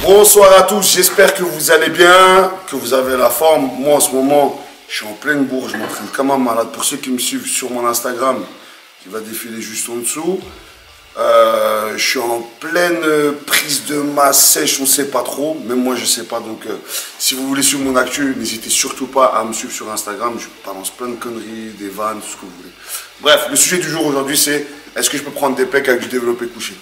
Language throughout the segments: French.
Bonsoir à tous, j'espère que vous allez bien, que vous avez la forme. Moi en ce moment, je suis en pleine bourre, je m'entraîne comme un malade. Pour ceux qui me suivent sur mon Instagram, qui va défiler juste en dessous, je suis en pleine prise de masse sèche, on ne sait pas trop, même moi je ne sais pas. Donc si vous voulez suivre mon actu, n'hésitez surtout pas à me suivre sur Instagram, je balance plein de conneries, des vannes, tout ce que vous voulez. Bref, le sujet du jour aujourd'hui c'est, est-ce que je peux prendre des pecs avec du développé couché?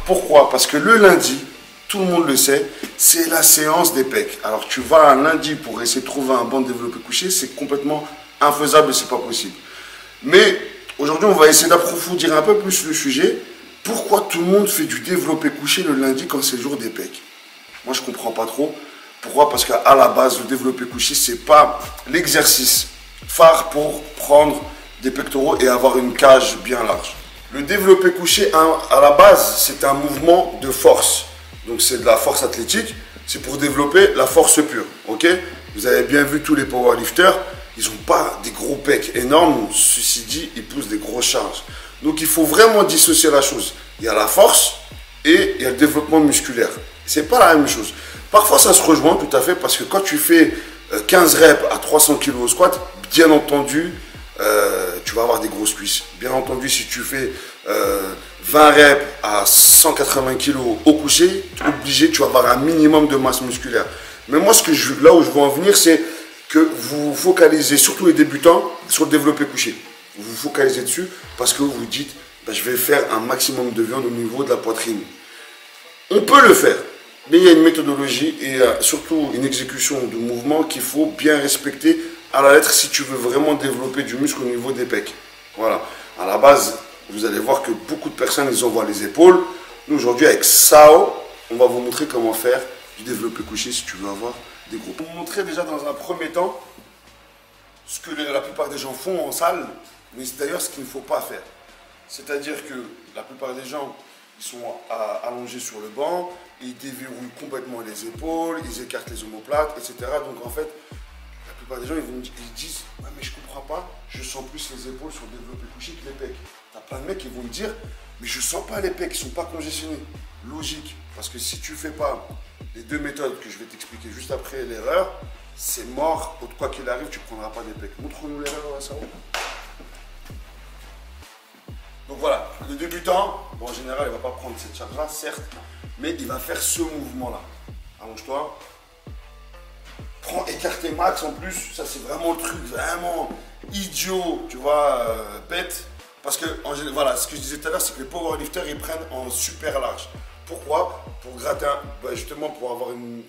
Pourquoi? Parce que le lundi, tout le monde le sait, c'est la séance des pecs. Alors tu vas un lundi pour essayer de trouver un banc de développé couché, c'est complètement infaisable et c'est pas possible. Mais aujourd'hui, on va essayer d'approfondir un peu plus le sujet. Pourquoi tout le monde fait du développé couché le lundi quand c'est le jour des pecs? Moi, je comprends pas trop. Pourquoi? Parce qu'à la base, le développé couché, c'est pas l'exercice phare pour prendre des pectoraux et avoir une cage bien large. Le développé couché, à la base, c'est un mouvement de force. Donc c'est de la force athlétique, c'est pour développer la force pure. Ok? Vous avez bien vu tous les powerlifters, ils n'ont pas des gros pecs énormes, ceci dit, ils poussent des grosses charges. Donc il faut vraiment dissocier la chose. Il y a la force et il y a le développement musculaire. C'est pas la même chose. Parfois ça se rejoint tout à fait parce que quand tu fais 15 reps à 300 kg au squat, bien entendu, tu vas avoir des grosses cuisses. Bien entendu, si tu fais 20 reps à 180 kg au couché, obligé, tu vas avoir un minimum de masse musculaire. Mais moi, là où je veux en venir, c'est que vous vous focalisez, surtout les débutants, sur le développé couché. Vous vous focalisez dessus parce que vous vous dites, ben, je vais faire un maximum de viande au niveau de la poitrine. On peut le faire, mais il y a une méthodologie et surtout une exécution de mouvement qu'il faut bien respecter à la lettre si tu veux vraiment développer du muscle au niveau des pecs. Voilà. À la base, vous allez voir que beaucoup de personnes, ils envoient les épaules. Nous, aujourd'hui, avec Sao, on va vous montrer comment faire du développé couché si tu veux avoir des gros. On va vous montrer déjà dans un premier temps ce que la plupart des gens font en salle, mais c'est d'ailleurs ce qu'il ne faut pas faire. C'est-à-dire que la plupart des gens, ils sont allongés sur le banc, ils déverrouillent complètement les épaules, ils écartent les omoplates, etc. Donc en fait, des gens ils disent ouais, mais je comprends pas, je sens plus les épaules sur le développé couché que les pecs. T'as plein de mecs qui vont me dire mais je sens pas les pecs, ils sont pas congestionnés. Logique, parce que si tu fais pas les deux méthodes que je vais t'expliquer juste après l'erreur, c'est mort, quoi qu'il arrive, tu prendras pas des pecs. Montre-nous l'erreur, ça va. Donc voilà, le débutant, bon, en général il va pas prendre cette charge là, certes, mais il va faire ce mouvement là. Allonge-toi. Prends écarté max en plus, ça c'est vraiment le truc vraiment idiot, tu vois, bête. Parce que, voilà, ce que je disais tout à l'heure, c'est que les powerlifters, ils prennent en super large. Pourquoi? Pour gratter, justement pour avoir une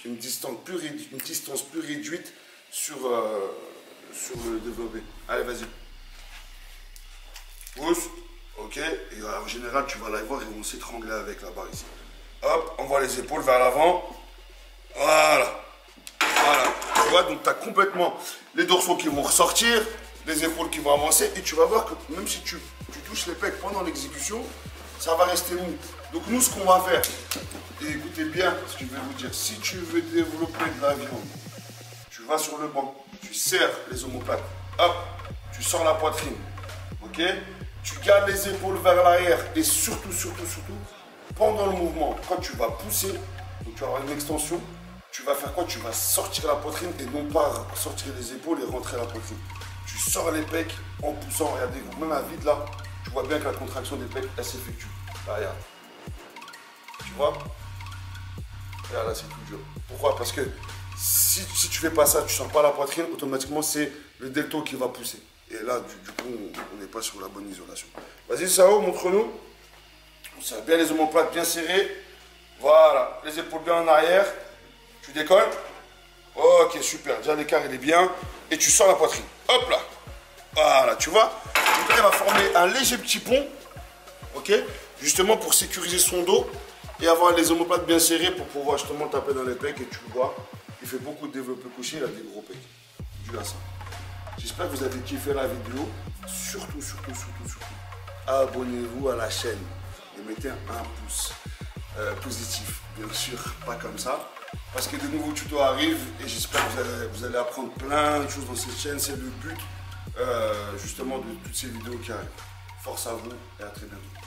distance plus réduite sur le développé. Allez, vas-y. Pousse, ok. Et en général, tu vas la voir, ils vont s'étrangler avec la barre ici. Hop, envoie les épaules vers l'avant. Voilà. Voilà, tu vois, donc tu as complètement les dorsaux qui vont ressortir, les épaules qui vont avancer, et tu vas voir que même si tu touches les pecs pendant l'exécution, ça va rester mou. Donc nous, ce qu'on va faire, et écoutez bien ce que je vais vous dire, si tu veux développer de la viande, tu vas sur le banc, tu serres les omoplates, hop, tu sors la poitrine, ok, tu gardes les épaules vers l'arrière, et surtout, pendant le mouvement, quand tu vas pousser, donc tu vas avoir une extension, tu vas faire quoi? Tu vas sortir la poitrine et non pas sortir les épaules et rentrer la poitrine. Tu sors les pecs en poussant, regardez, même à vide là, tu vois bien que la contraction des pecs, elle s'effectue. Là, regarde. Tu vois? Regarde là, c'est plus dur. Pourquoi? Parce que si tu fais pas ça, tu sens pas la poitrine, automatiquement c'est le delto qui va pousser. Et là, du coup, on n'est pas sur la bonne isolation. Vas-y, Sao, montre-nous. On serre bien les omoplates bien serrés. Voilà, les épaules bien en arrière. Tu décolles. Ok, super. Déjà l'écart il est bien. Et tu sors la poitrine. Hop là. Voilà, tu vois. Donc là, il va former un léger petit pont. Ok. Justement pour sécuriser son dos. Et avoir les omoplates bien serrées pour pouvoir justement taper dans les pecs. Et tu vois, il fait beaucoup de développé couché. Il a des gros pecs. Dû à ça. J'espère que vous avez kiffé la vidéo. Surtout, abonnez-vous à la chaîne. Et mettez un pouce positif. Bien sûr, pas comme ça. Parce que de nouveaux tutos arrivent et j'espère que vous allez apprendre plein de choses dans cette chaîne. C'est le but justement de toutes ces vidéos qui arrivent. Force à vous et à très bientôt.